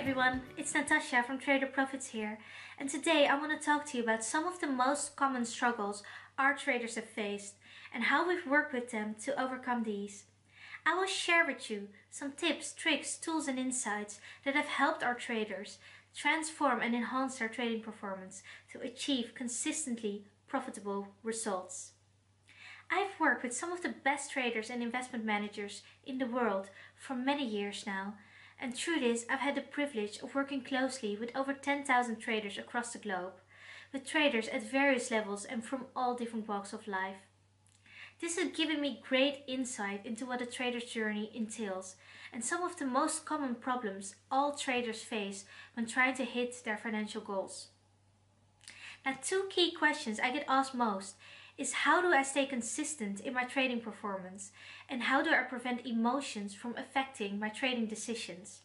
everyone, it's Natascha from Trader Profits here, and today I want to talk to you about some of the most common struggles our traders have faced and how we've worked with them to overcome these. I will share with you some tips, tricks, tools and insights that have helped our traders transform and enhance their trading performance to achieve consistently profitable results. I've worked with some of the best traders and investment managers in the world for many years now, and through this I've had the privilege of working closely with over 10,000 traders across the globe, with traders at various levels and from all different walks of life. This has given me great insight into what a trader's journey entails and some of the most common problems all traders face when trying to hit their financial goals. Now, two key questions I get asked most is how do I stay consistent in my trading performance and how do I prevent emotions from affecting my trading decisions?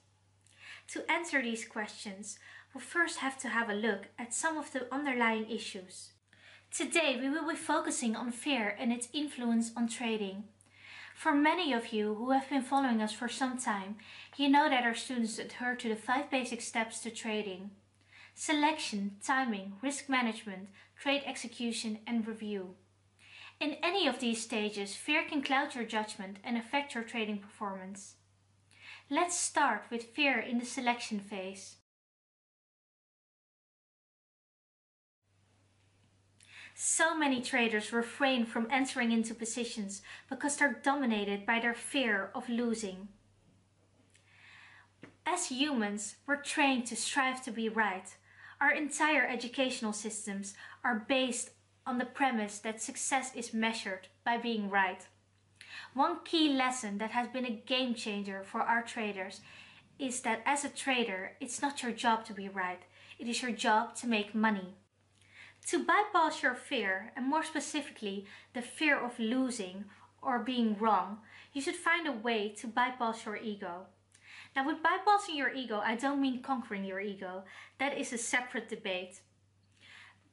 To answer these questions, we'll first have to have a look at some of the underlying issues. Today we will be focusing on fear and its influence on trading. For many of you who have been following us for some time, you know that our students adhere to the 5 basic steps to trading: selection, timing, risk management, trade execution and review. In any of these stages, fear can cloud your judgment and affect your trading performance. Let's start with fear in the selection phase. So many traders refrain from entering into positions because they're dominated by their fear of losing. As humans, we're trained to strive to be right. Our entire educational systems are based on the premise that success is measured by being right. One key lesson that has been a game changer for our traders is that as a trader, it's not your job to be right. It is your job to make money. To bypass your fear, and more specifically the fear of losing or being wrong, you should find a way to bypass your ego. Now, with bypassing your ego, I don't mean conquering your ego. That is a separate debate.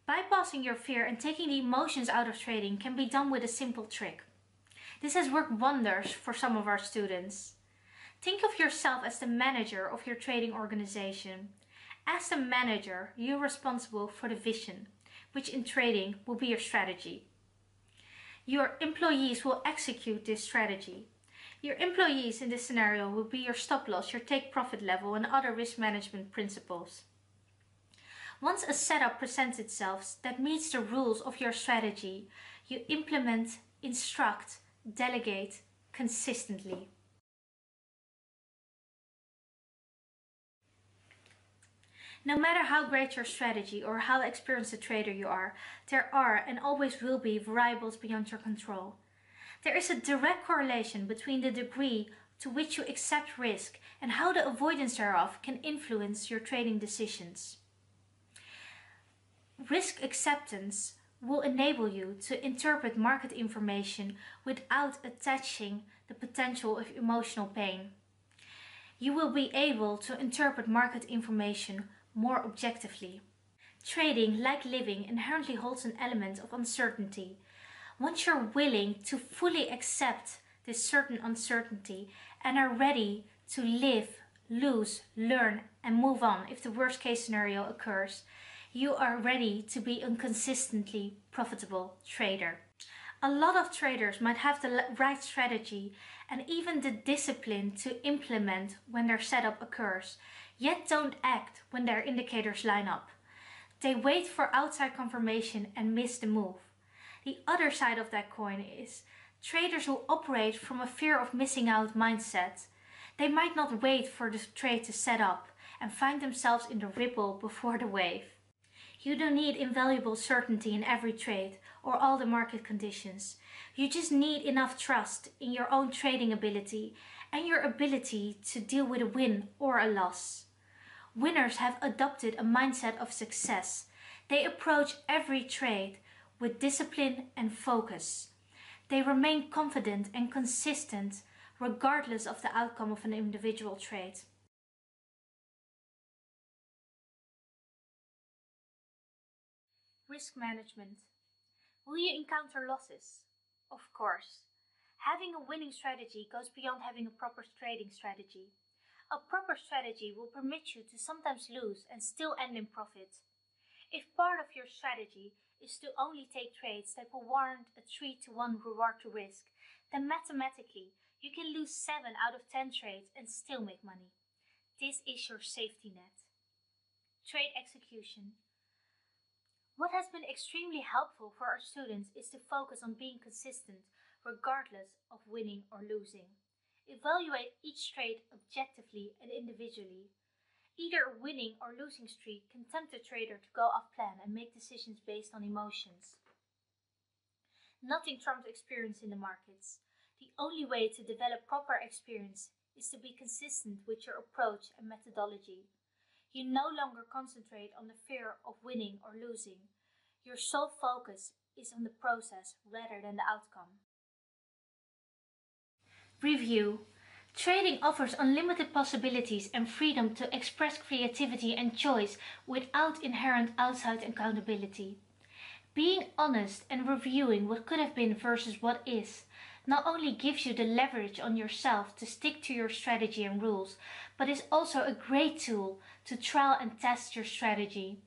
Bypassing your fear and taking the emotions out of trading can be done with a simple trick. This has worked wonders for some of our students. Think of yourself as the manager of your trading organization. As the manager, you're responsible for the vision, which in trading will be your strategy. Your employees will execute this strategy. Your employees in this scenario will be your stop loss, your take profit level and other risk management principles. Once a setup presents itself that meets the rules of your strategy, you implement, instruct, delegate consistently. No matter how great your strategy or how experienced a trader you are, there are and always will be variables beyond your control. There is a direct correlation between the degree to which you accept risk and how the avoidance thereof can influence your trading decisions. Risk acceptance will enable you to interpret market information without attaching the potential of emotional pain. You will be able to interpret market information more objectively. Trading, like living, inherently holds an element of uncertainty. Once you're willing to fully accept this certain uncertainty and are ready to live, lose, learn and move on if the worst case scenario occurs, you are ready to be a consistently profitable trader. A lot of traders might have the right strategy and even the discipline to implement when their setup occurs, yet don't act when their indicators line up. They wait for outside confirmation and miss the move. The other side of that coin is traders who operate from a fear of missing out mindset. They might not wait for the trade to set up and find themselves in the ripple before the wave. You don't need invaluable certainty in every trade or all the market conditions. You just need enough trust in your own trading ability and your ability to deal with a win or a loss. Winners have adopted a mindset of success. They approach every trade with discipline and focus. They remain confident and consistent regardless of the outcome of an individual trade. Risk management. Will you encounter losses? Of course. Having a winning strategy goes beyond having a proper trading strategy. A proper strategy will permit you to sometimes lose and still end in profit. If part of your strategy is to only take trades that will warrant a 3-to-1 reward to risk, then mathematically you can lose 7 out of 10 trades and still make money. This is your safety net. Trade execution. What has been extremely helpful for our students is to focus on being consistent regardless of winning or losing. Evaluate each trade objectively and individually. Either a winning or losing streak can tempt a trader to go off plan and make decisions based on emotions. Nothing trumps experience in the markets. The only way to develop proper experience is to be consistent with your approach and methodology. You no longer concentrate on the fear of winning or losing. Your sole focus is on the process rather than the outcome. Review. Trading offers unlimited possibilities and freedom to express creativity and choice without inherent outside accountability. Being honest and reviewing what could have been versus what is not only gives you the leverage on yourself to stick to your strategy and rules, but is also a great tool to trial and test your strategy.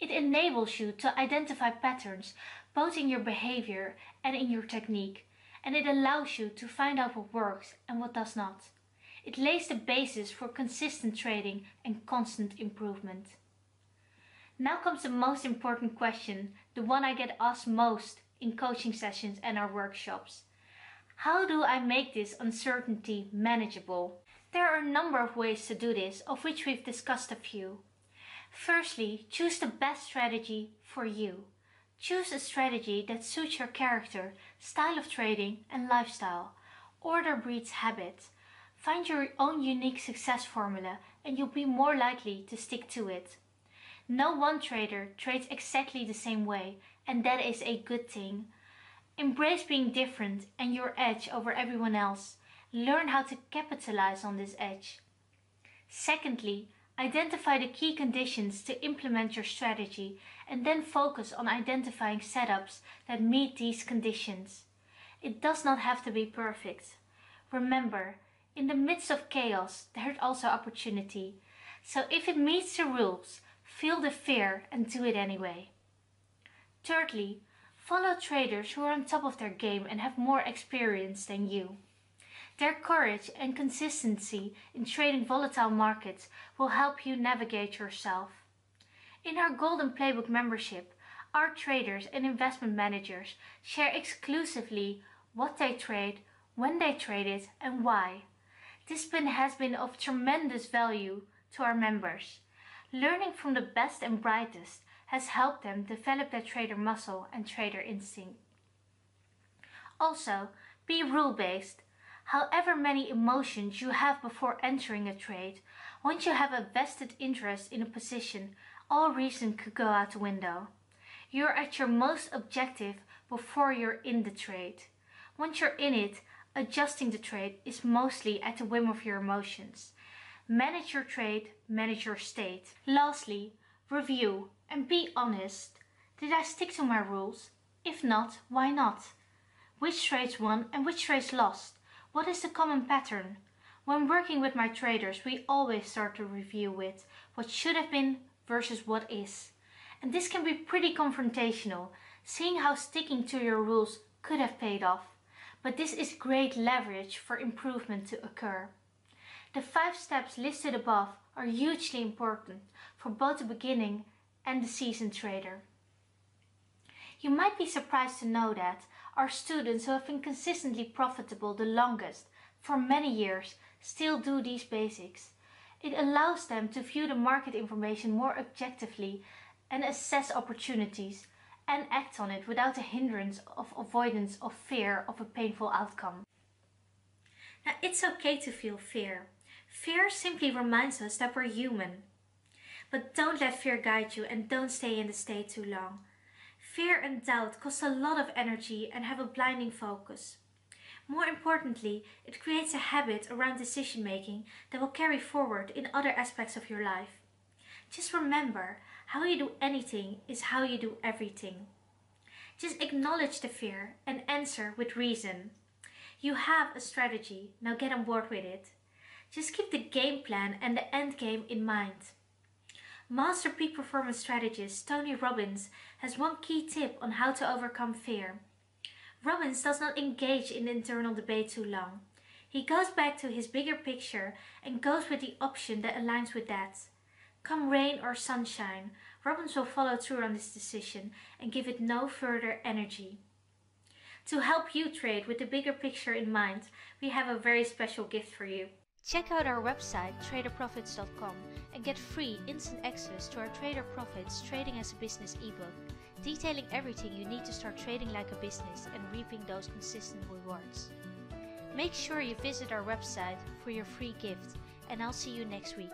It enables you to identify patterns both in your behavior and in your technique, and it allows you to find out what works and what does not. It lays the basis for consistent trading and constant improvement. Now comes the most important question, the one I get asked most in coaching sessions and our workshops. How do I make this uncertainty manageable? There are a number of ways to do this, of which we've discussed a few. Firstly, choose the best strategy for you. Choose a strategy that suits your character, style of trading, and lifestyle. Order breeds habit. Find your own unique success formula and you'll be more likely to stick to it. No one trader trades exactly the same way, and that is a good thing. Embrace being different and your edge over everyone else. Learn how to capitalize on this edge. Secondly, identify the key conditions to implement your strategy and then focus on identifying setups that meet these conditions. It does not have to be perfect. Remember, in the midst of chaos, there's also opportunity. So if it meets the rules, feel the fear and do it anyway. Thirdly, follow traders who are on top of their game and have more experience than you. Their courage and consistency in trading volatile markets will help you navigate yourself. In our Golden Playbook membership, our traders and investment managers share exclusively what they trade, when they trade it, and why. This has been of tremendous value to our members. Learning from the best and brightest has helped them develop their trader muscle and trader instinct. Also, be rule-based. However many emotions you have before entering a trade, once you have a vested interest in a position, all reason could go out the window. You're at your most objective before you're in the trade. Once you're in it, adjusting the trade is mostly at the whim of your emotions. Manage your trade, manage your state. Lastly, review and be honest. Did I stick to my rules? If not, why not? Which trades won and which trades lost? What is the common pattern? When working with my traders, we always start the review with what should have been versus what is. And this can be pretty confrontational, seeing how sticking to your rules could have paid off. But this is great leverage for improvement to occur. The 5 steps listed above are hugely important for both the beginning and the seasoned trader. You might be surprised to know that our students who have been consistently profitable the longest, for many years, still do these basics. It allows them to view the market information more objectively and assess opportunities and act on it without a hindrance of avoidance of fear of a painful outcome. Now, it's okay to feel fear. Fear simply reminds us that we're human. But don't let fear guide you and don't stay in the state too long. Fear and doubt cost a lot of energy and have a blinding focus. More importantly, it creates a habit around decision making that will carry forward in other aspects of your life. Just remember, how you do anything is how you do everything. Just acknowledge the fear and answer with reason. You have a strategy, now get on board with it. Just keep the game plan and the end game in mind. Master peak performance strategist Tony Robbins has one key tip on how to overcome fear. Robbins does not engage in internal debate too long. He goes back to his bigger picture and goes with the option that aligns with that. Come rain or sunshine, Robbins will follow through on this decision and give it no further energy. To help you trade with the bigger picture in mind, we have a very special gift for you. Check out our website traderprofits.com and get free instant access to our Trader Profits Trading as a Business ebook, detailing everything you need to start trading like a business and reaping those consistent rewards. Make sure you visit our website for your free gift, and I'll see you next week.